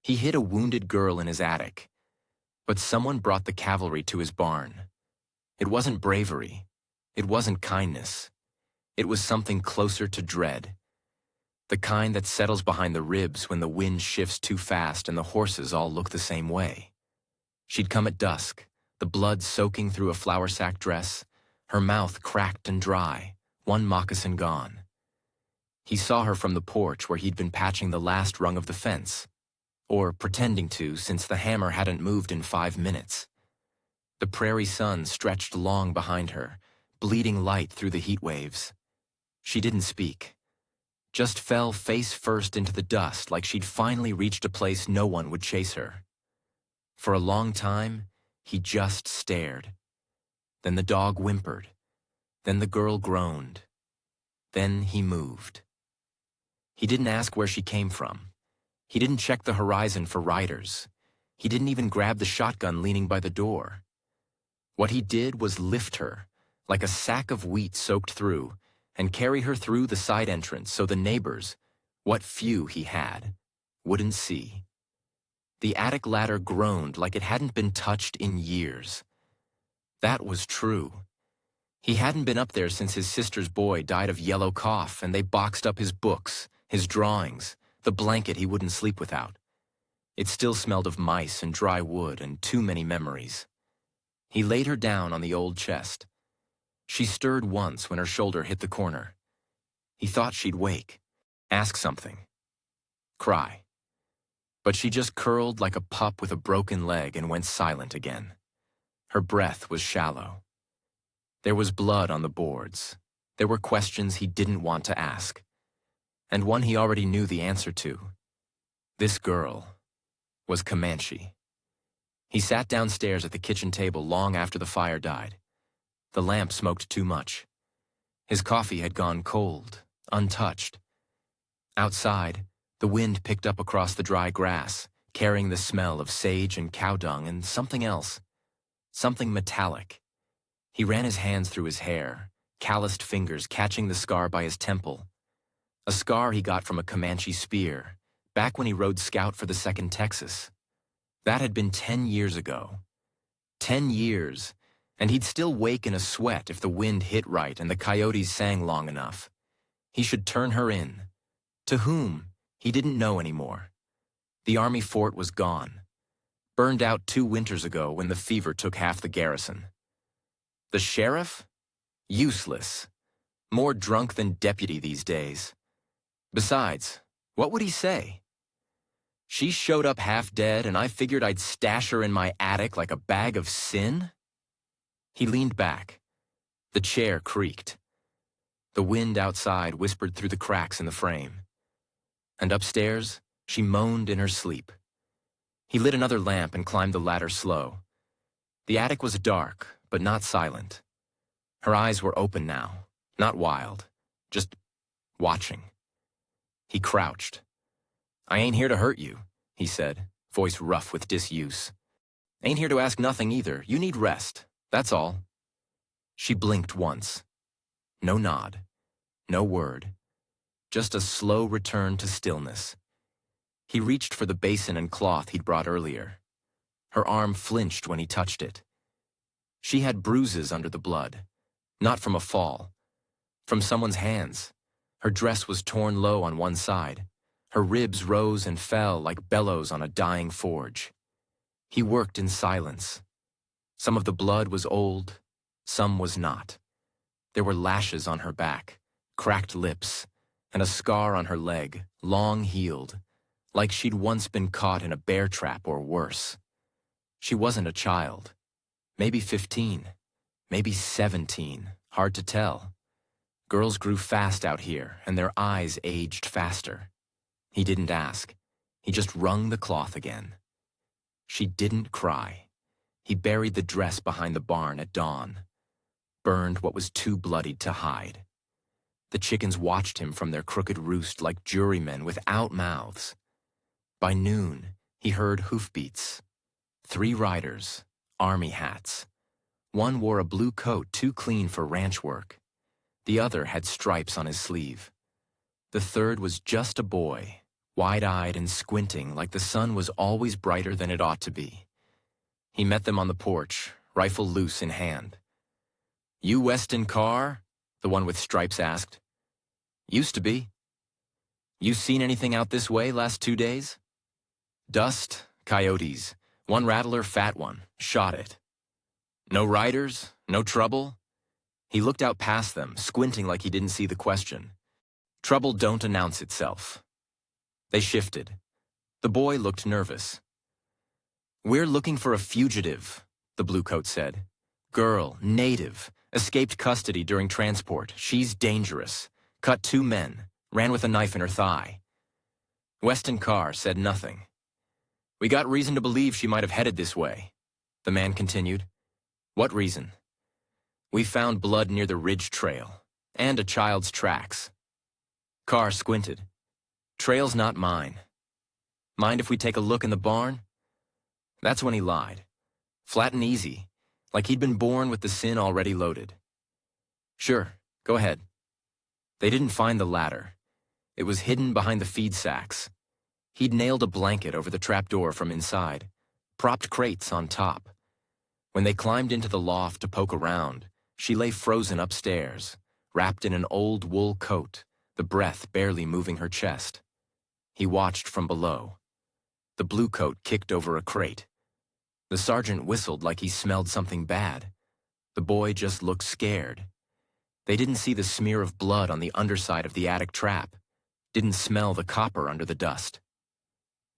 He hid a wounded girl in his attic, but someone brought the cavalry to his barn. It wasn't bravery. It wasn't kindness. It was something closer to dread. The kind that settles behind the ribs when the wind shifts too fast and the horses all look the same way. She'd come at dusk, the blood soaking through a flour sack dress, her mouth cracked and dry, one moccasin gone. He saw her from the porch where he'd been patching the last rung of the fence, or pretending to since the hammer hadn't moved in 5 minutes. The prairie sun stretched long behind her, bleeding light through the heat waves. She didn't speak, just fell face first into the dust like she'd finally reached a place no one would chase her. For a long time, he just stared. Then the dog whimpered. Then the girl groaned. Then he moved. He didn't ask where she came from. He didn't check the horizon for riders. He didn't even grab the shotgun leaning by the door. What he did was lift her, like a sack of wheat soaked through, and carry her through the side entrance so the neighbors, what few he had, wouldn't see. The attic ladder groaned like it hadn't been touched in years. That was true. He hadn't been up there since his sister's boy died of yellow cough and they boxed up his books, his drawings, the blanket he wouldn't sleep without. It still smelled of mice and dry wood and too many memories. He laid her down on the old chest. She stirred once when her shoulder hit the corner. He thought she'd wake, ask something, cry. But she just curled like a pup with a broken leg and went silent again. Her breath was shallow. There was blood on the boards. There were questions he didn't want to ask, and one he already knew the answer to. This girl was Comanche. He sat downstairs at the kitchen table long after the fire died. The lamp smoked too much. His coffee had gone cold, untouched. Outside, the wind picked up across the dry grass, carrying the smell of sage and cow dung and something else, something metallic. He ran his hands through his hair, calloused fingers catching the scar by his temple. A scar he got from a Comanche spear, back when he rode scout for the 2nd Texas. That had been 10 years ago. 10 years, and he'd still wake in a sweat if the wind hit right and the coyotes sang long enough. He should turn her in. To whom? He didn't know anymore. The army fort was gone. Burned out 2 winters ago when the fever took half the garrison. The sheriff? Useless. More drunk than deputy these days. Besides, what would he say? She showed up half dead and I figured I'd stash her in my attic like a bag of sin? He leaned back. The chair creaked. The wind outside whispered through the cracks in the frame. And upstairs, she moaned in her sleep. He lit another lamp and climbed the ladder slow. The attic was dark, but not silent. Her eyes were open now, not wild, just watching. He crouched. "I ain't here to hurt you," he said, voice rough with disuse. "Ain't here to ask nothing either. You need rest, that's all." She blinked once. No nod, no word, just a slow return to stillness. He reached for the basin and cloth he'd brought earlier. Her arm flinched when he touched it. She had bruises under the blood, not from a fall, from someone's hands. Her dress was torn low on one side. Her ribs rose and fell like bellows on a dying forge. He worked in silence. Some of the blood was old, some was not. There were lashes on her back, cracked lips, and a scar on her leg, long healed, like she'd once been caught in a bear trap or worse. She wasn't a child. Maybe 15, maybe 17, hard to tell. Girls grew fast out here, and their eyes aged faster. He didn't ask. He just wrung the cloth again. She didn't cry. He buried the dress behind the barn at dawn, burned what was too bloodied to hide. The chickens watched him from their crooked roost like jurymen without mouths. By noon, he heard hoofbeats. 3 riders, army hats. One wore a blue coat too clean for ranch work. The other had stripes on his sleeve. The third was just a boy, wide-eyed and squinting like the sun was always brighter than it ought to be. He met them on the porch, rifle loose in hand. "You Weston Carr?" the one with stripes asked. "Used to be." "You seen anything out this way last 2 days?" "Dust, coyotes, one rattler, fat one, shot it." "No riders? No trouble?" He looked out past them, squinting like he didn't see the question. "Trouble don't announce itself." They shifted. The boy looked nervous. "We're looking for a fugitive," the bluecoat said. "Girl, native, escaped custody during transport. She's dangerous. Cut 2 men, ran with a knife in her thigh." Weston Carr said nothing. "We got reason to believe she might have headed this way," the man continued. "What reason?" "We found blood near the ridge trail, and a child's tracks." Carr squinted. "Trail's not mine." "Mind if we take a look in the barn?" That's when he lied. Flat and easy, like he'd been born with the sin already loaded. "Sure, go ahead." They didn't find the ladder. It was hidden behind the feed sacks. He'd nailed a blanket over the trapdoor from inside, propped crates on top. When they climbed into the loft to poke around, she lay frozen upstairs, wrapped in an old wool coat, the breath barely moving her chest. He watched from below. The bluecoat kicked over a crate. The sergeant whistled like he smelled something bad. The boy just looked scared. They didn't see the smear of blood on the underside of the attic trap, didn't smell the copper under the dust.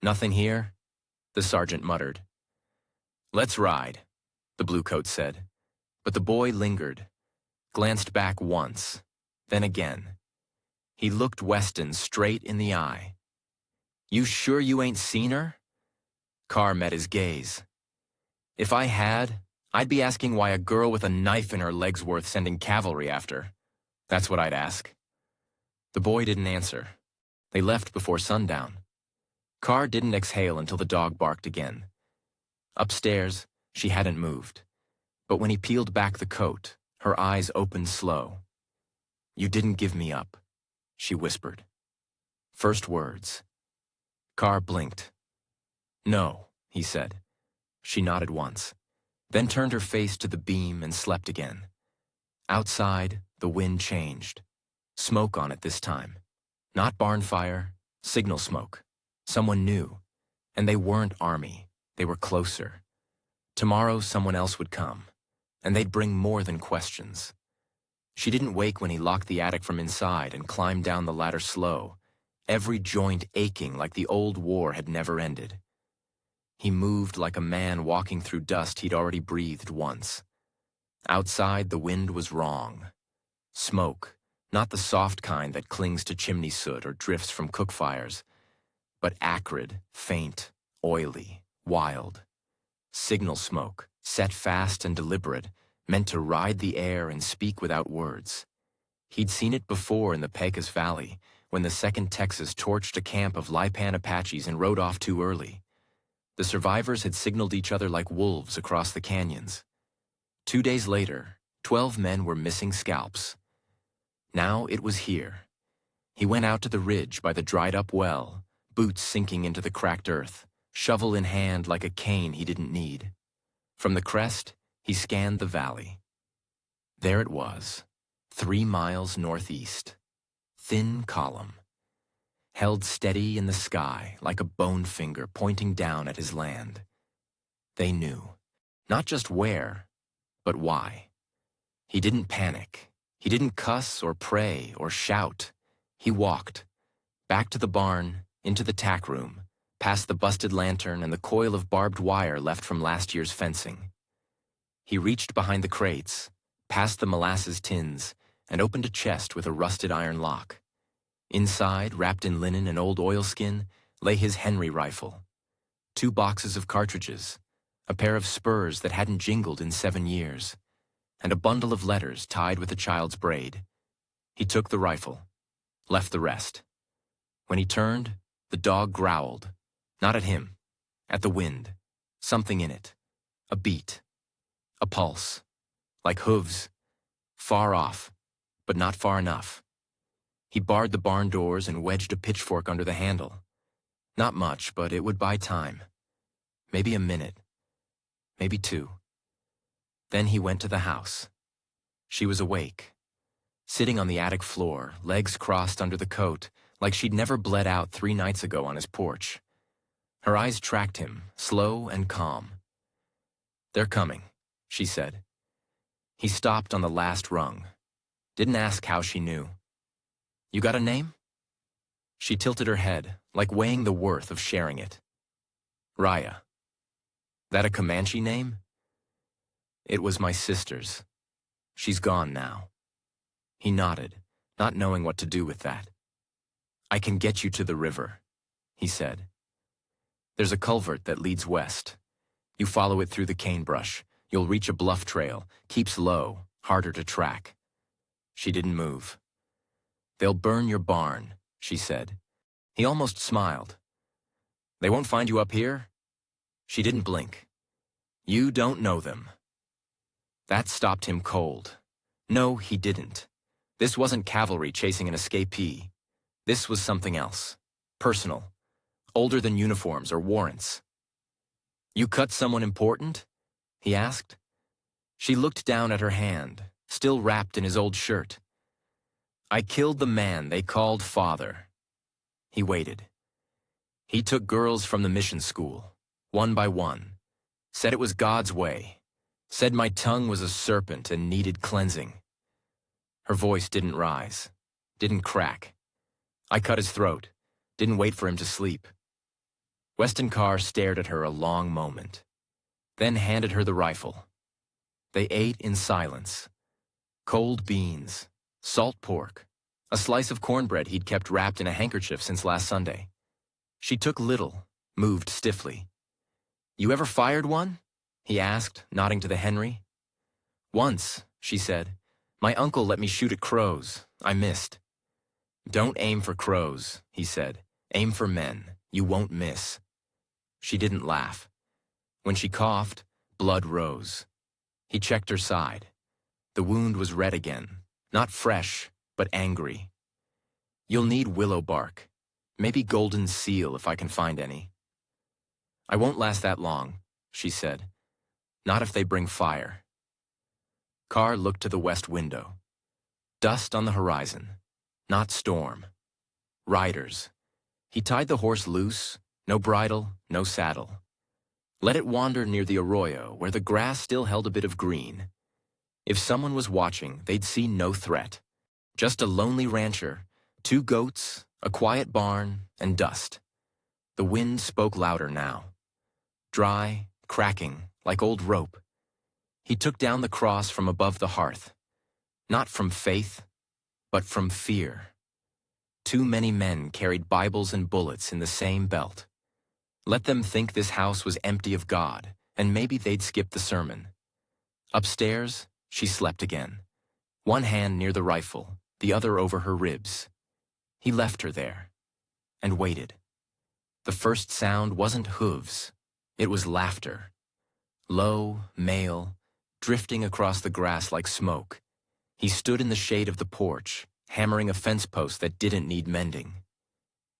"Nothing here?" the sergeant muttered. "Let's ride," the bluecoat said. But the boy lingered, glanced back once, then again. He looked Weston straight in the eye. "You sure you ain't seen her?" Carr met his gaze. "If I had, I'd be asking why a girl with a knife in her leg's worth sending cavalry after. That's what I'd ask." The boy didn't answer. They left before sundown. Carr didn't exhale until the dog barked again. Upstairs, she hadn't moved. But when he peeled back the coat, her eyes opened slow. "You didn't give me up," she whispered. First words. Carr blinked. "No," he said. She nodded once, then turned her face to the beam and slept again. Outside, the wind changed. Smoke on it this time. Not barn fire, signal smoke. Someone new. And they weren't army. They were closer. Tomorrow someone else would come, and they'd bring more than questions. She didn't wake when he locked the attic from inside and climbed down the ladder slow, every joint aching like the old war had never ended. He moved like a man walking through dust he'd already breathed once. Outside, the wind was wrong. Smoke, not the soft kind that clings to chimney soot or drifts from cook fires, but acrid, faint, oily, wild. Signal smoke, set fast and deliberate, meant to ride the air and speak without words. He'd seen it before in the Pecos Valley, when the 2nd Texas torched a camp of Lipan Apaches and rode off too early. The survivors had signaled each other like wolves across the canyons. 2 days later, 12 men were missing scalps. Now it was here. He went out to the ridge by the dried-up well, boots sinking into the cracked earth, shovel in hand like a cane he didn't need. From the crest, he scanned the valley. There it was, 3 miles northeast. Thin column. Held steady in the sky like a bone finger pointing down at his land. They knew, not just where, but why. He didn't panic. He didn't cuss or pray or shout. He walked, back to the barn, into the tack room, past the busted lantern and the coil of barbed wire left from last year's fencing. He reached behind the crates, past the molasses tins, and opened a chest with a rusted iron lock. Inside, wrapped in linen and old oilskin, lay his Henry rifle. 2 boxes of cartridges, a pair of spurs that hadn't jingled in 7 years, and a bundle of letters tied with a child's braid. He took the rifle, left the rest. When he turned, the dog growled, not at him, at the wind, something in it, a beat, a pulse, like hooves, far off, but not far enough. He barred the barn doors and wedged a pitchfork under the handle. Not much, but it would buy time. Maybe a minute. Maybe two. Then he went to the house. She was awake, sitting on the attic floor, legs crossed under the coat, like she'd never bled out 3 nights ago on his porch. Her eyes tracked him, slow and calm. "They're coming," she said. He stopped on the last rung. Didn't ask how she knew. "You got a name?" She tilted her head, like weighing the worth of sharing it. "Raya." "That a Comanche name?" "It was my sister's. She's gone now." He nodded, not knowing what to do with that. "I can get you to the river," he said. "There's a culvert that leads west. You follow it through the cane brush. You'll reach a bluff trail, keeps low, harder to track." She didn't move. "They'll burn your barn," she said. He almost smiled. "They won't find you up here?" She didn't blink. "You don't know them." That stopped him cold. No, he didn't. This wasn't cavalry chasing an escapee. This was something else. Personal. Older than uniforms or warrants. "You cut someone important?" he asked. She looked down at her hand, still wrapped in his old shirt. "I killed the man they called father." He waited. He took girls from the mission school, one by one. Said it was God's way. Said my tongue was a serpent and needed cleansing. Her voice didn't rise, didn't crack. I cut his throat, didn't wait for him to sleep. Weston Carr stared at her a long moment, then handed her the rifle. They ate in silence. Cold beans, salt pork, a slice of cornbread he'd kept wrapped in a handkerchief since last Sunday. She took little, moved stiffly. "You ever fired one?" he asked, nodding to the Henry. "Once," she said. "My uncle let me shoot at crows. I missed." "Don't aim for crows," he said. "Aim for men. You won't miss." She didn't laugh. When she coughed, blood rose. He checked her side. The wound was red again, not fresh, but angry. "You'll need willow bark. Maybe golden seal if I can find any." "I won't last that long," she said. "Not if they bring fire." Carr looked to the west window. Dust on the horizon, not storm. Riders. He tied the horse loose, no bridle, no saddle. Let it wander near the arroyo where the grass still held a bit of green. If someone was watching, they'd see no threat. Just a lonely rancher, 2 goats, a quiet barn, and dust. The wind spoke louder now. Dry, cracking, like old rope. He took down the cross from above the hearth. Not from faith, but from fear. Too many men carried Bibles and bullets in the same belt. Let them think this house was empty of God, and maybe they'd skip the sermon. Upstairs, she slept again. One hand near the rifle, the other over her ribs. He left her there, and waited. The first sound wasn't hooves. It was laughter. Low, male, drifting across the grass like smoke. He stood in the shade of the porch, hammering a fence post that didn't need mending.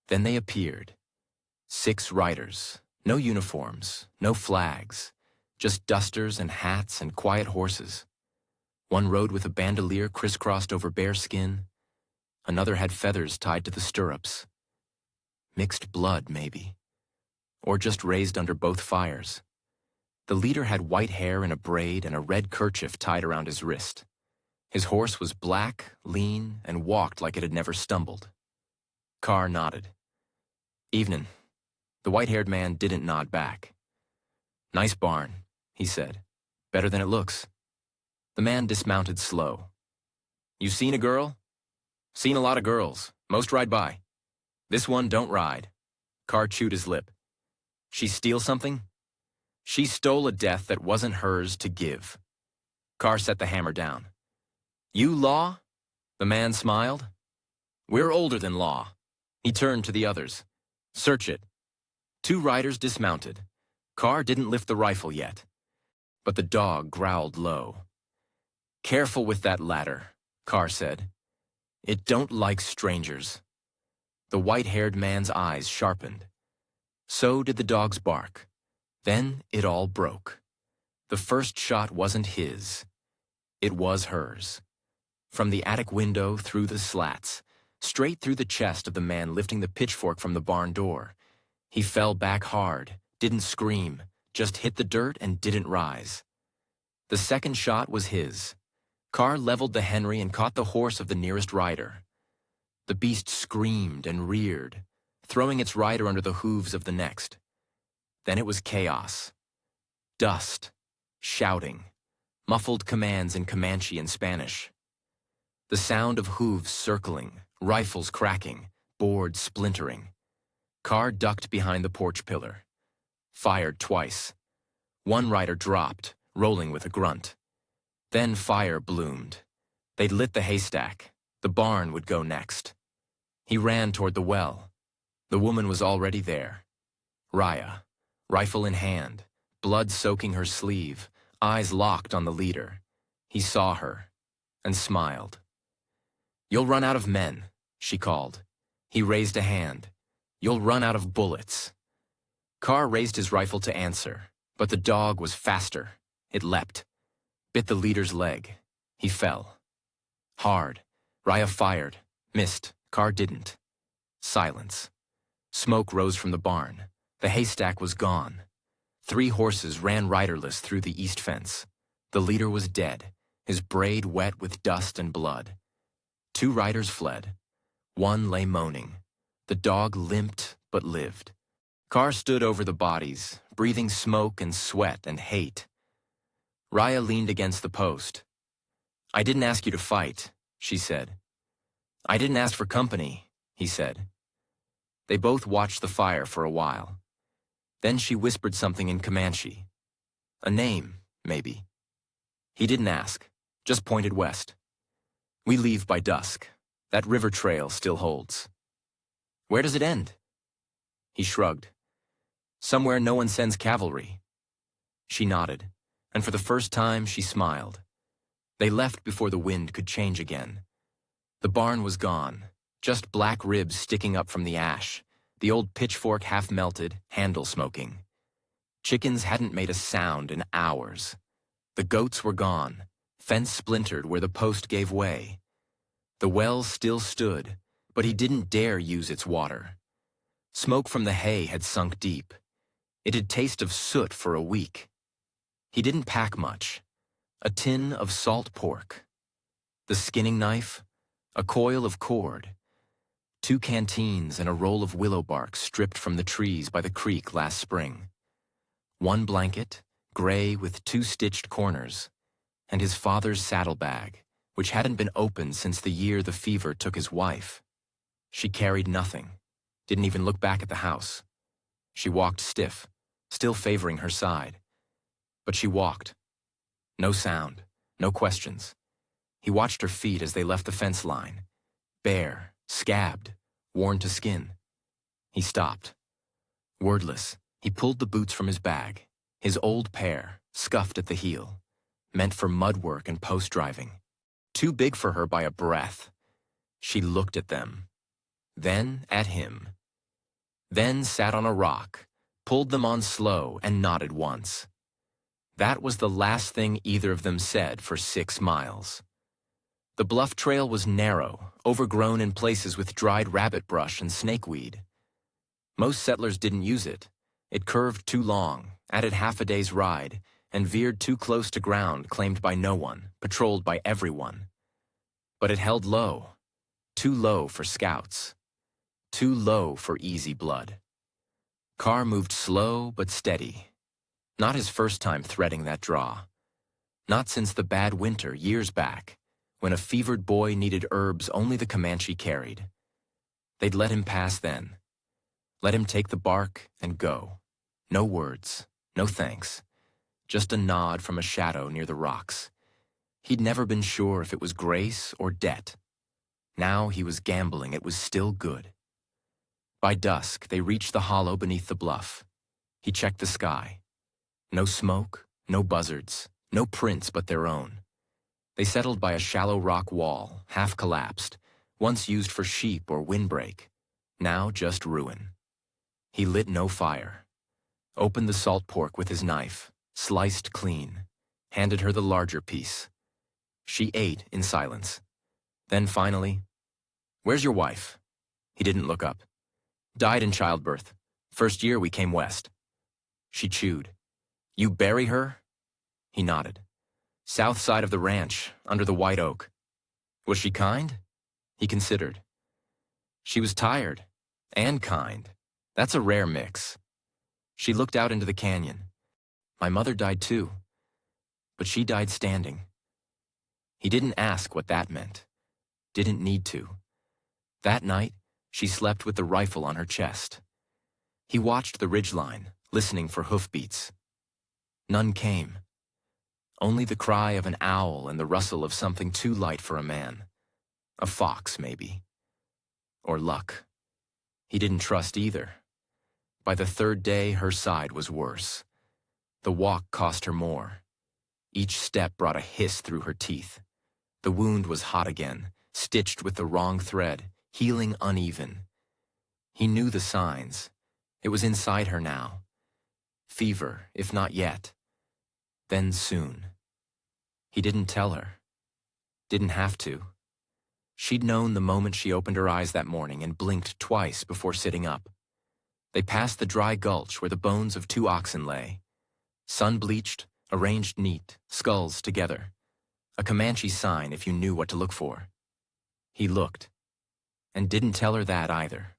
Then they appeared. 6 riders, no uniforms, no flags, just dusters and hats and quiet horses. One rode with a bandolier crisscrossed over bare skin. Another had feathers tied to the stirrups. Mixed blood, maybe. Or just raised under both fires. The leader had white hair in a braid and a red kerchief tied around his wrist. His horse was black, lean, and walked like it had never stumbled. Carr nodded. "Evenin'." The white-haired man didn't nod back. "Nice barn," he said. "Better than it looks." The man dismounted slow. "You seen a girl?" "Seen a lot of girls. Most ride by. This one don't ride." Carr chewed his lip. "She steal something?" "She stole a death that wasn't hers to give." Carr set the hammer down. "You law?" The man smiled. "We're older than law." He turned to the others. "Search it." 2 riders dismounted. Carr didn't lift the rifle yet. But the dog growled low. "Careful with that ladder," Carr said. "It don't like strangers." The white-haired man's eyes sharpened. So did the dog's bark. Then it all broke. The first shot wasn't his. It was hers. From the attic window, through the slats, straight through the chest of the man lifting the pitchfork from the barn door. He fell back hard, didn't scream, just hit the dirt and didn't rise. The second shot was his. Carr leveled the Henry and caught the horse of the nearest rider. The beast screamed and reared, throwing its rider under the hooves of the next. Then it was chaos. Dust, shouting, muffled commands in Comanche and Spanish. The sound of hooves circling, rifles cracking, boards splintering. Carr ducked behind the porch pillar. Fired twice. One rider dropped, rolling with a grunt. Then fire bloomed. They'd lit the haystack. The barn would go next. He ran toward the well. The woman was already there. Raya, rifle in hand, blood soaking her sleeve, eyes locked on the leader. He saw her and smiled. "You'll run out of men," she called. He raised a hand. "You'll run out of bullets." Carr raised his rifle to answer, but the dog was faster. It leapt, bit the leader's leg. He fell. Hard. Raya fired, missed. Carr didn't. Silence. Smoke rose from the barn. The haystack was gone. 3 horses ran riderless through the east fence. The leader was dead, his braid wet with dust and blood. 2 riders fled. 1 lay moaning. The dog limped but lived. Carr stood over the bodies, breathing smoke and sweat and hate. Raya leaned against the post. "I didn't ask you to fight," she said. "I didn't ask for company," he said. They both watched the fire for a while. Then she whispered something in Comanche. A name, maybe. He didn't ask, just pointed west. "We leave by dusk. That river trail still holds." "Where does it end?" He shrugged. "Somewhere no one sends cavalry." She nodded, and for the first time she smiled. They left before the wind could change again. The barn was gone, just black ribs sticking up from the ash, the old pitchfork half melted, handle smoking. Chickens hadn't made a sound in hours. The goats were gone, fence splintered where the post gave way. The well still stood, but he didn't dare use its water. Smoke from the hay had sunk deep. It had tasted of soot for a week. He didn't pack much. A tin of salt pork. The skinning knife, a coil of cord. 2 canteens and a roll of willow bark stripped from the trees by the creek last spring. 1 blanket, gray with 2 stitched corners, and his father's saddlebag, which hadn't been opened since the year the fever took his wife. She carried nothing, didn't even look back at the house. She walked stiff, still favoring her side. But she walked. No sound, no questions. He watched her feet as they left the fence line. Bare, scabbed, worn to skin. He stopped. Wordless, he pulled the boots from his bag, his old pair, scuffed at the heel, meant for mud work and post driving. Too big for her by a breath. She looked at them, then at him. Then sat on a rock, pulled them on slow and nodded once. That was the last thing either of them said for 6 miles. The bluff trail was narrow, overgrown in places with dried rabbit brush and snakeweed. Most settlers didn't use it. It curved too long, added half a day's ride, and veered too close to ground claimed by no one, patrolled by everyone. But it held low, too low for scouts, too low for easy blood. Carr moved slow but steady. Not his first time threading that draw. Not since the bad winter years back, when a fevered boy needed herbs only the Comanche carried. They'd let him pass then. Let him take the bark and go. No words, no thanks. Just a nod from a shadow near the rocks. He'd never been sure if it was grace or debt. Now he was gambling it was still good. By dusk, they reached the hollow beneath the bluff. He checked the sky. No smoke, no buzzards, no prints but their own. They settled by a shallow rock wall, half collapsed, once used for sheep or windbreak, now just ruin. He lit no fire, opened the salt pork with his knife, sliced clean, handed her the larger piece. She ate in silence. Then finally, "Where's your wife?" He didn't look up. "Died in childbirth. First year we came west." She chewed. "You bury her?" He nodded. "South side of the ranch, under the white oak." "Was she kind?" He considered. "She was tired. And kind. That's a rare mix." She looked out into the canyon. "My mother died too. But she died standing." He didn't ask what that meant. Didn't need to. That night, she slept with the rifle on her chest. He watched the ridgeline, listening for hoofbeats. None came. Only the cry of an owl and the rustle of something too light for a man. A fox, maybe. Or luck. He didn't trust either. By the third day, her side was worse. The walk cost her more. Each step brought a hiss through her teeth. The wound was hot again, stitched with the wrong thread, healing uneven. He knew the signs. It was inside her now. Fever, if not yet. Then soon. He didn't tell her. Didn't have to. She'd known the moment she opened her eyes that morning and blinked twice before sitting up. They passed the dry gulch where the bones of 2 oxen lay. Sun-bleached, arranged neat, skulls together. A Comanche sign if you knew what to look for. He looked. And didn't tell her that either.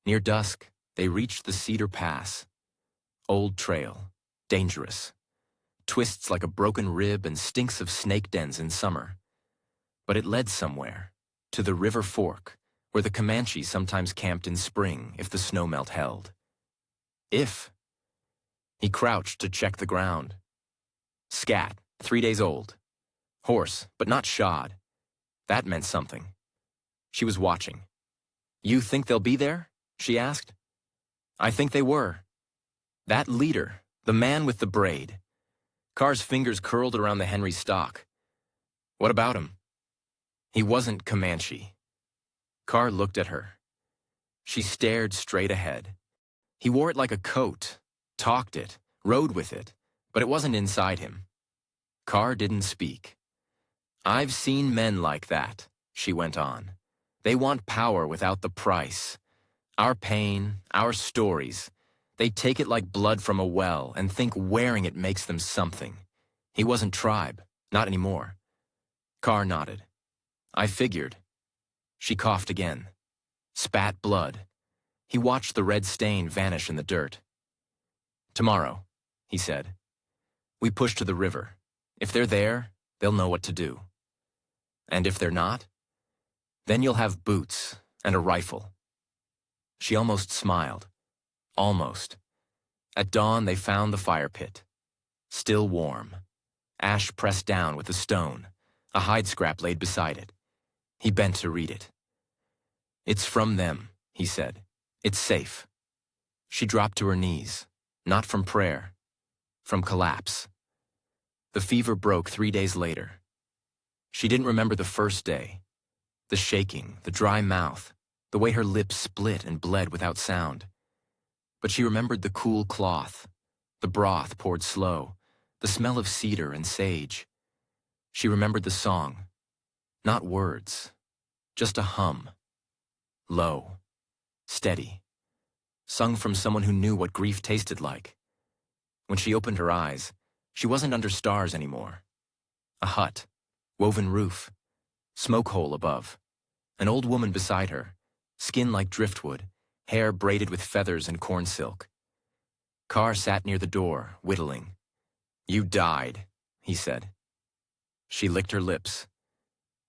Near dusk, they reached the Cedar Pass. Old trail. Dangerous. Twists like a broken rib and stinks of snake dens in summer. But it led somewhere. To the river fork, where the Comanche sometimes camped in spring if the snowmelt held. If. He crouched to check the ground. Scat, 3 days old. Horse, but not shod. That meant something. She was watching. "You think they'll be there?" she asked. "I think they were." That leader, the man with the braid. Carr's fingers curled around the Henry stock. "What about him?" He wasn't Comanche. Carr looked at her. She stared straight ahead. He wore it like a coat, talked it, rode with it, but it wasn't inside him. Carr didn't speak. "I've seen men like that," she went on. "They want power without the price. Our pain, our stories. They take it like blood from a well and think wearing it makes them something." He wasn't tribe, not anymore. Carr nodded. "I figured." She coughed again. Spat blood. He watched the red stain vanish in the dirt. "Tomorrow," he said. "We push to the river. If they're there, they'll know what to do. And if they're not, then you'll have boots and a rifle." She almost smiled. Almost. At dawn, they found the fire pit. Still warm. Ash pressed down with a stone, a hide scrap laid beside it. He bent to read it. "It's from them," he said. "It's safe." She dropped to her knees, not from prayer, from collapse. The fever broke 3 days later. She didn't remember the first day. The shaking, the dry mouth, the way her lips split and bled without sound. But she remembered the cool cloth, the broth poured slow, the smell of cedar and sage. She remembered the song. Not words, just a hum. Low, steady, sung from someone who knew what grief tasted like. When she opened her eyes, she wasn't under stars anymore. A hut, woven roof, smoke hole above, an old woman beside her, skin like driftwood, hair braided with feathers and corn silk. Carr sat near the door, whittling. "You died," he said. She licked her lips.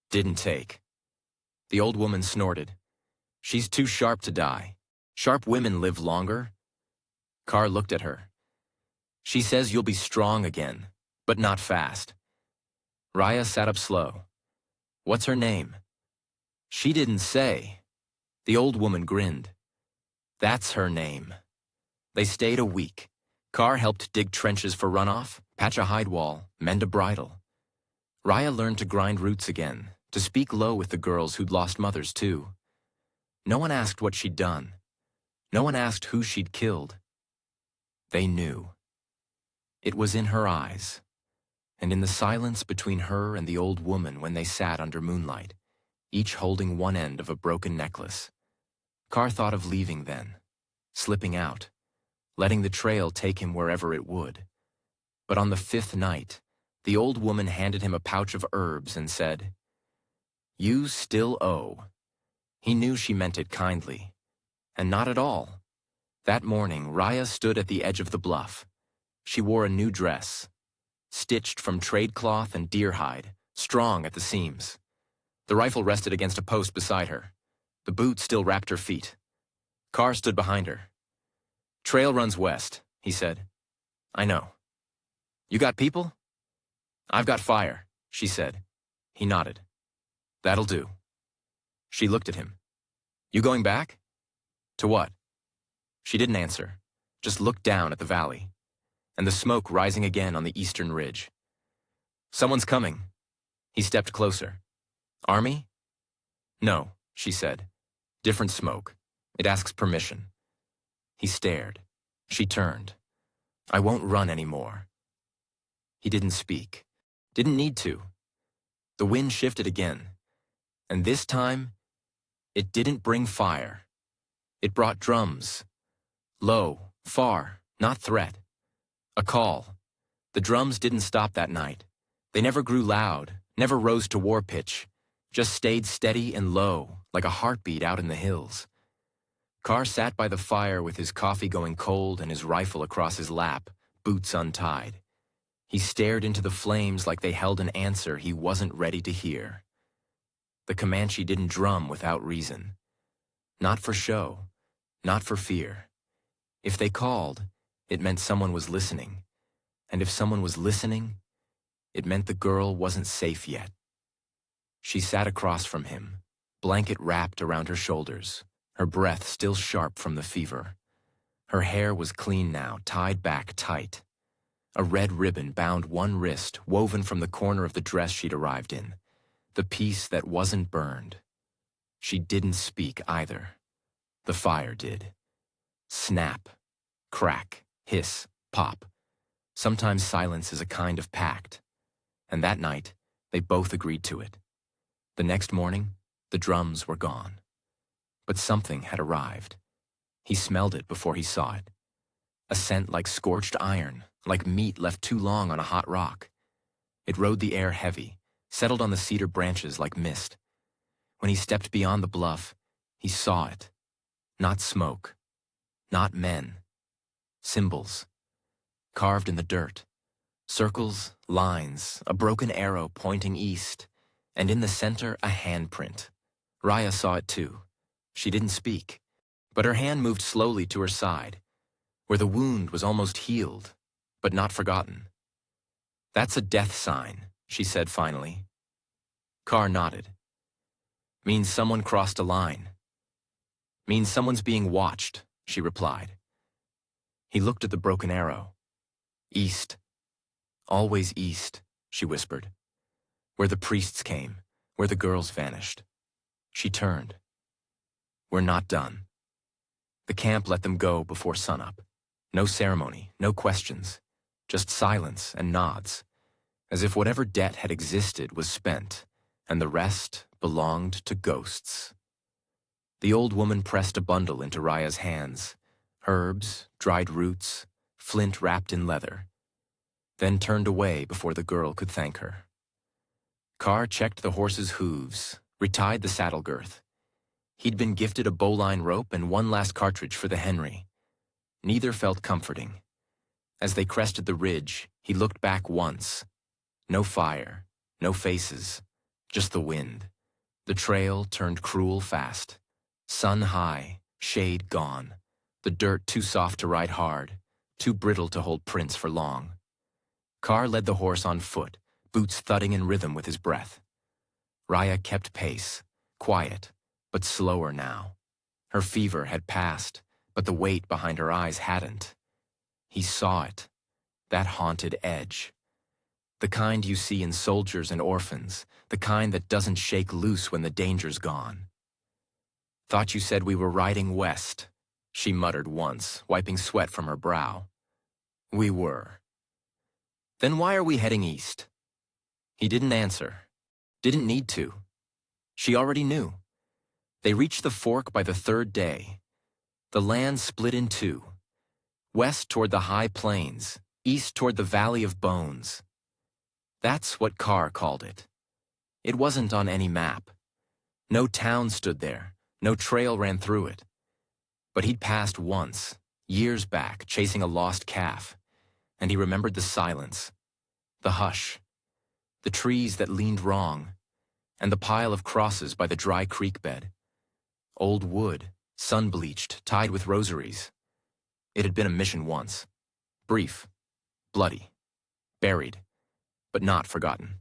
"Didn't take." The old woman snorted. "She's too sharp to die. Sharp women live longer." Carr looked at her. "She says you'll be strong again, but not fast." Raya sat up slow. "What's her name?" "She didn't say." The old woman grinned. "That's her name." They stayed a week. Carr helped dig trenches for runoff, patch a hide wall, mend a bridle. Raya learned to grind roots again, to speak low with the girls who'd lost mothers too. No one asked what she'd done. No one asked who she'd killed. They knew. It was in her eyes, and in the silence between her and the old woman when they sat under moonlight, each holding one end of a broken necklace. Carr thought of leaving then, slipping out, letting the trail take him wherever it would. But on the 5th night, the old woman handed him a pouch of herbs and said, "You still owe." He knew she meant it kindly, and not at all. That morning, Raya stood at the edge of the bluff. She wore a new dress, stitched from trade cloth and deer hide, strong at the seams. The rifle rested against a post beside her. The boot still wrapped her feet. Carr stood behind her. "Trail runs west," he said. "I know." "You got people?" "I've got fire," she said. He nodded. "That'll do." She looked at him. "You going back?" "To what?" She didn't answer, just looked down at the valley, and the smoke rising again on the eastern ridge. "Someone's coming." He stepped closer. "Army?" "No," she said. "Different smoke. It asks permission." He stared. She turned. "I won't run anymore." He didn't speak. Didn't need to. The wind shifted again, and this time, it didn't bring fire. It brought drums. Low, far, not threat. A call. The drums didn't stop that night. They never grew loud, never rose to war pitch, just stayed steady and low, like a heartbeat out in the hills. Carr sat by the fire with his coffee going cold and his rifle across his lap, boots untied. He stared into the flames like they held an answer he wasn't ready to hear. The Comanche didn't drum without reason. Not for show, not for fear. If they called, it meant someone was listening. And if someone was listening, it meant the girl wasn't safe yet. She sat across from him, blanket wrapped around her shoulders, her breath still sharp from the fever. Her hair was clean now, tied back tight. A red ribbon bound one wrist, woven from the corner of the dress she'd arrived in, the piece that wasn't burned. She didn't speak either. The fire did. Snap, crack, hiss, pop. Sometimes silence is a kind of pact. And that night, they both agreed to it. The next morning, the drums were gone. But something had arrived. He smelled it before he saw it. A scent like scorched iron, like meat left too long on a hot rock. It rode the air heavy, settled on the cedar branches like mist. When he stepped beyond the bluff, he saw it. Not smoke, not men. Symbols, carved in the dirt. Circles, lines, a broken arrow pointing east, and in the center a handprint. Raya saw it too. She didn't speak, but her hand moved slowly to her side, where the wound was almost healed, but not forgotten. "That's a death sign," she said finally. Carr nodded. "Means someone crossed a line." "Means someone's being watched," she replied. He looked at the broken arrow. "East. Always east," she whispered. "Where the priests came, where the girls vanished." She turned. "We're not done." The camp let them go before sunup. No ceremony, no questions, just silence and nods, as if whatever debt had existed was spent, and the rest belonged to ghosts. The old woman pressed a bundle into Raya's hands, herbs, dried roots, flint wrapped in leather, then turned away before the girl could thank her. Carr checked the horse's hooves, retied the saddle girth. He'd been gifted a bowline rope and one last cartridge for the Henry. Neither felt comforting. As they crested the ridge, he looked back once. No fire, no faces, just the wind. The trail turned cruel fast. Sun high, shade gone. The dirt too soft to ride hard, too brittle to hold prints for long. Carr led the horse on foot, boots thudding in rhythm with his breath. Raya kept pace, quiet, but slower now. Her fever had passed, but the weight behind her eyes hadn't. He saw it, that haunted edge. The kind you see in soldiers and orphans, the kind that doesn't shake loose when the danger's gone. "Thought you said we were riding west," she muttered once, wiping sweat from her brow. We were. Then why are we heading east? He didn't answer. Didn't need to. She already knew. They reached the fork by the third day. The land split in two. West toward the high plains, east toward the Valley of Bones. That's what Carr called it. It wasn't on any map. No town stood there, no trail ran through it. But he'd passed once, years back, chasing a lost calf, and he remembered the silence, the hush, the trees that leaned wrong, and the pile of crosses by the dry creek bed. Old wood, sun-bleached, tied with rosaries. It had been a mission once. Brief, bloody, buried, but not forgotten.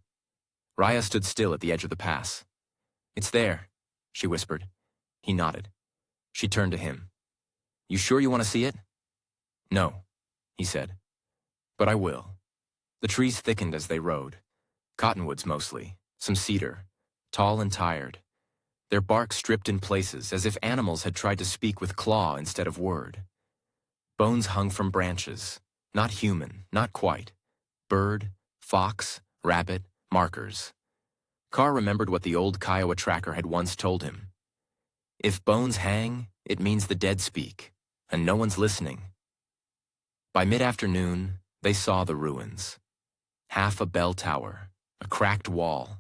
Raya stood still at the edge of the pass. It's there, she whispered. He nodded. She turned to him. You sure you want to see it? No, he said. But I will. The trees thickened as they rode. Cottonwoods mostly, some cedar, tall and tired. Their bark stripped in places as if animals had tried to speak with claw instead of word. Bones hung from branches, not human, not quite. Bird, fox, rabbit, markers. Carr remembered what the old Kiowa tracker had once told him. If bones hang, it means the dead speak, and no one's listening. By mid-afternoon, they saw the ruins. Half a bell tower, a cracked wall,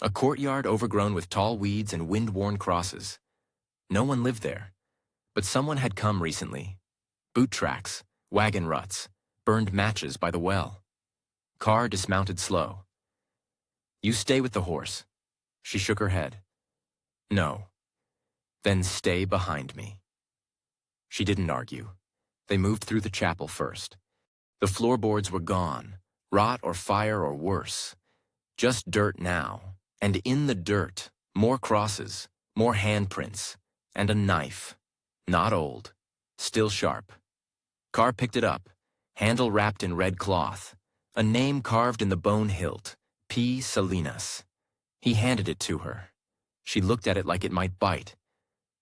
a courtyard overgrown with tall weeds and wind-worn crosses. No one lived there, but someone had come recently. Boot tracks, wagon ruts, burned matches by the well. Carr dismounted slow. You stay with the horse. She shook her head. No. Then stay behind me. She didn't argue. They moved through the chapel first. The floorboards were gone, rot or fire or worse. Just dirt now, and in the dirt, more crosses, more handprints, and a knife. Not old, still sharp. Carr picked it up, handle wrapped in red cloth, a name carved in the bone hilt, P. Salinas. He handed it to her. She looked at it like it might bite,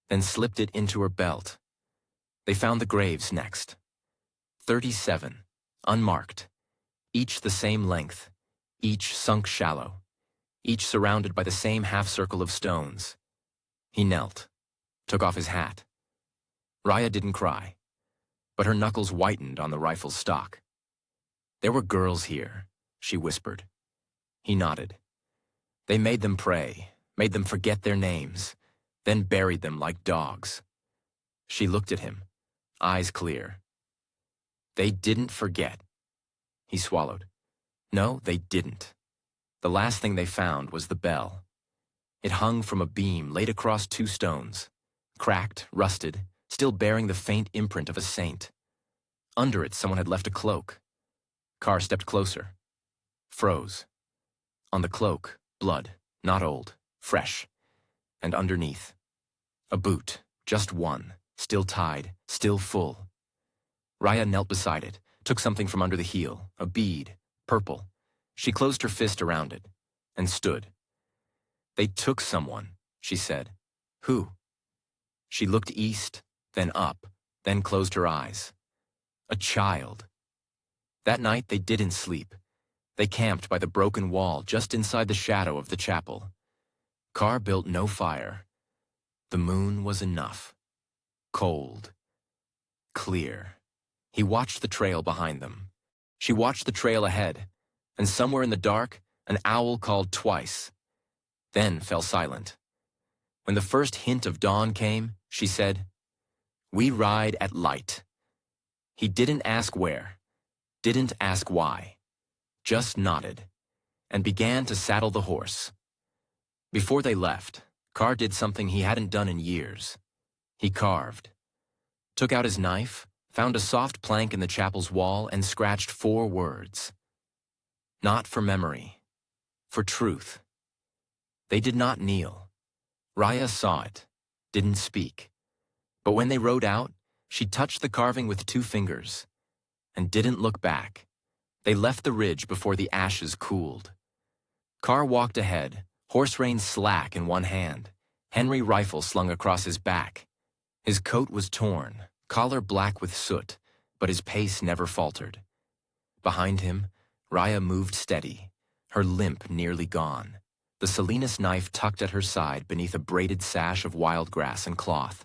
then slipped it into her belt. They found the graves next. 37, unmarked, each the same length, each sunk shallow, each surrounded by the same half-circle of stones. He knelt, took off his hat. Raya didn't cry, but her knuckles whitened on the rifle's stock. There were girls here, she whispered. He nodded. They made them pray, made them forget their names, then buried them like dogs. She looked at him, eyes clear. They didn't forget. He swallowed. No, they didn't. The last thing they found was the bell. It hung from a beam laid across two stones, cracked, rusted, still bearing the faint imprint of a saint. Under it, someone had left a cloak. Carr stepped closer. Froze. On the cloak, blood, not old, fresh. And underneath, a boot, just one, still tied, still full. Raya knelt beside it, took something from under the heel, a bead, purple. She closed her fist around it, and stood. They took someone, she said. Who? She looked east, then up, then closed her eyes. A child. That night they didn't sleep. They camped by the broken wall just inside the shadow of the chapel. Carr built no fire. The moon was enough. Cold. Clear. He watched the trail behind them. She watched the trail ahead, and somewhere in the dark, an owl called twice, then fell silent. When the first hint of dawn came, she said, "We ride at light." He didn't ask where, didn't ask why, just nodded, and began to saddle the horse. Before they left, Carr did something he hadn't done in years. He carved. Took out his knife, found a soft plank in the chapel's wall, and scratched 4 words. Not for memory, for truth. They did not kneel. Raya saw it, didn't speak. But when they rode out, she touched the carving with 2 fingers, and didn't look back. They left the ridge before the ashes cooled. Carr walked ahead, horse reins slack in one hand, Henry rifle slung across his back. His coat was torn, collar black with soot, but his pace never faltered. Behind him, Raya moved steady, her limp nearly gone, the Salinas knife tucked at her side beneath a braided sash of wild grass and cloth.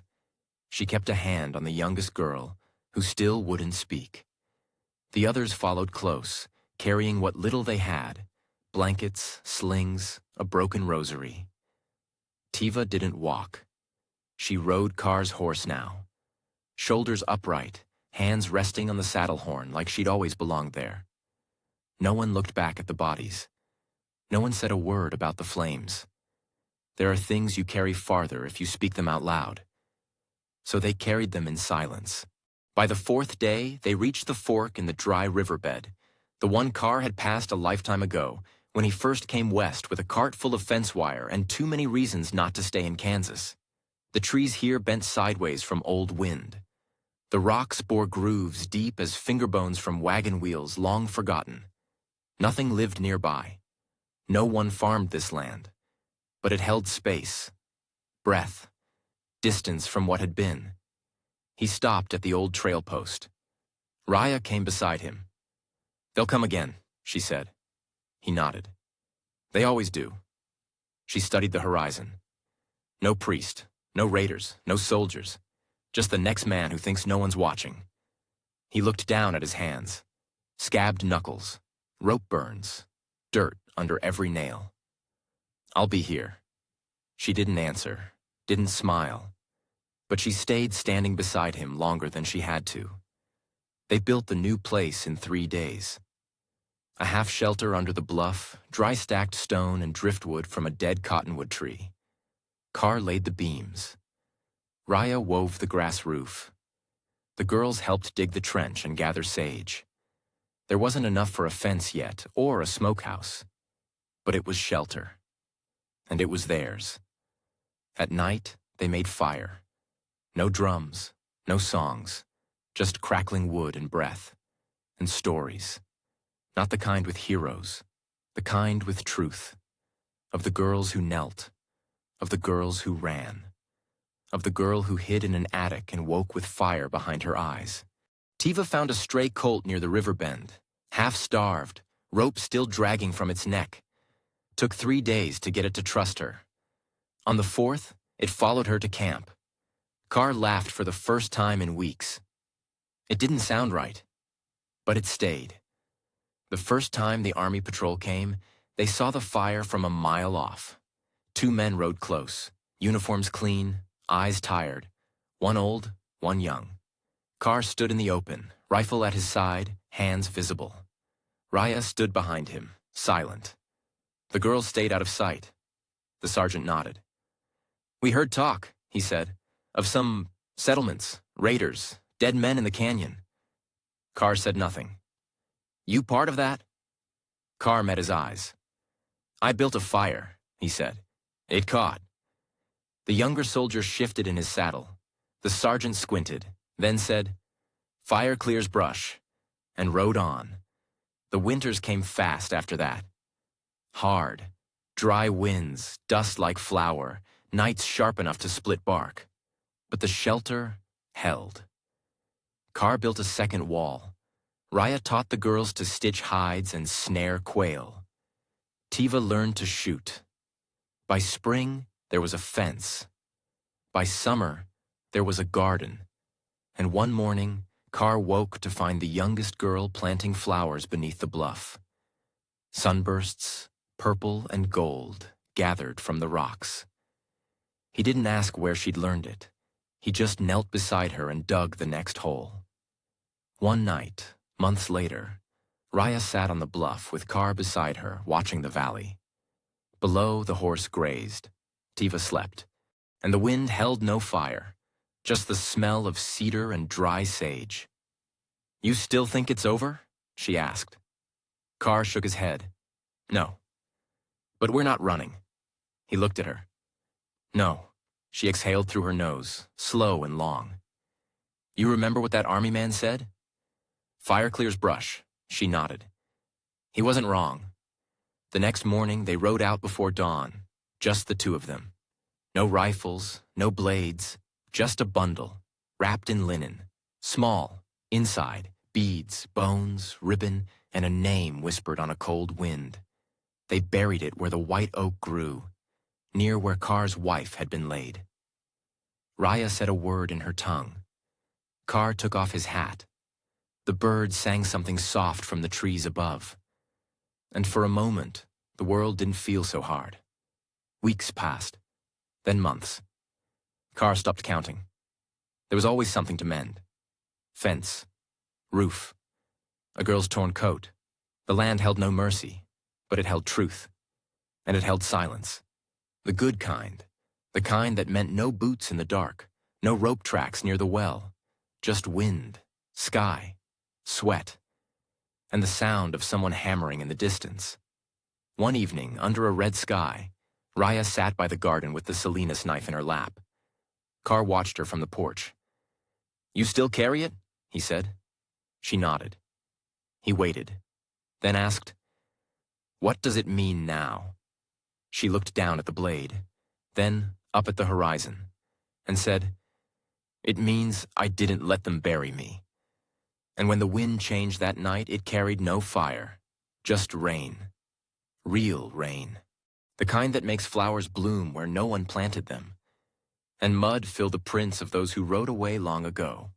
She kept a hand on the youngest girl, who still wouldn't speak. The others followed close, carrying what little they had, blankets, slings, a broken rosary. Tiva didn't walk. She rode Car's horse now, shoulders upright, hands resting on the saddle horn like she'd always belonged there. No one looked back at the bodies. No one said a word about the flames. There are things you carry farther if you speak them out loud. So they carried them in silence. By the fourth day, they reached the fork in the dry riverbed, the one Carr had passed a lifetime ago, when he first came west with a cart full of fence wire and too many reasons not to stay in Kansas. The trees here bent sideways from old wind. The rocks bore grooves deep as finger bones from wagon wheels long forgotten. Nothing lived nearby. No one farmed this land, but it held space, breath, distance from what had been. He stopped at the old trail post. Raya came beside him. "They'll come again," she said. He nodded. "They always do." She studied the horizon. No priest, no raiders, no soldiers, just the next man who thinks no one's watching. He looked down at his hands. Scabbed knuckles, rope burns, dirt under every nail. "I'll be here." She didn't answer, didn't smile, but she stayed standing beside him longer than she had to. They built the new place in 3 days. A half shelter under the bluff, dry stacked stone and driftwood from a dead cottonwood tree. Carr laid the beams. Raya wove the grass roof. The girls helped dig the trench and gather sage. There wasn't enough for a fence yet, or a smokehouse, but it was shelter. And it was theirs. At night, they made fire. No drums, no songs, just crackling wood and breath, and stories. Not the kind with heroes, the kind with truth. Of the girls who knelt, of the girls who ran, of the girl who hid in an attic and woke with fire behind her eyes. Tiva found a stray colt near the river bend, half-starved, rope still dragging from its neck. Took 3 days to get it to trust her. On the 4th, it followed her to camp. Carr laughed for the first time in weeks. It didn't sound right, but it stayed. The first time the Army patrol came, they saw the fire from a mile off. 2 men rode close, uniforms clean, eyes tired, one old, one young. Carr stood in the open, rifle at his side, hands visible. Raya stood behind him, silent. The girls stayed out of sight. The sergeant nodded. "We heard talk," he said, "of some settlements, raiders, dead men in the canyon." Carr said nothing. "You part of that?" Carr met his eyes. "I built a fire," he said. "It caught." The younger soldier shifted in his saddle. The sergeant squinted, then said, "Fire clears brush," and rode on. The winters came fast after that. Hard, dry winds, dust like flour, nights sharp enough to split bark. But the shelter held. Carr built a second wall. Raya taught the girls to stitch hides and snare quail. Tiva learned to shoot. By spring, there was a fence. By summer, there was a garden. And one morning, Carr woke to find the youngest girl planting flowers beneath the bluff. Sunbursts, purple and gold, gathered from the rocks. He didn't ask where she'd learned it. He just knelt beside her and dug the next hole. One night, months later, Raya sat on the bluff with Carr beside her, watching the valley. Below, the horse grazed. Tiva slept, and the wind held no fire, just the smell of cedar and dry sage. "You still think it's over?" she asked. Carr shook his head. "No. But we're not running." He looked at her. "No." She exhaled through her nose, slow and long. "You remember what that army man said?" "Fire clears brush," she nodded. He wasn't wrong. The next morning, they rode out before dawn, just the 2 of them. No rifles, no blades, just a bundle, wrapped in linen, Small, inside, beads, bones, ribbon, and a name whispered on a cold wind. They buried it where the white oak grew, near where Carr's wife had been laid. Raya said a word in her tongue. Carr took off his hat. The birds sang something soft from the trees above. And for a moment, the world didn't feel so hard. Weeks passed, then months. Carr stopped counting. There was always something to mend. Fence, roof, a girl's torn coat. The land held no mercy, but it held truth. And it held silence. The good kind. The kind that meant no boots in the dark, no rope tracks near the well, just wind, sky, sweat, and the sound of someone hammering in the distance. One evening, under a red sky, Raya sat by the garden with the Salinas knife in her lap. Carr watched her from the porch. "You still carry it?" he said. She nodded. He waited, then asked, "What does it mean now?" She looked down at the blade, then up at the horizon, and said, "It means I didn't let them bury me. And when the wind changed that night, it carried no fire, just rain. Real rain. The kind that makes flowers bloom where no one planted them. And mud fill the prints of those who rode away long ago.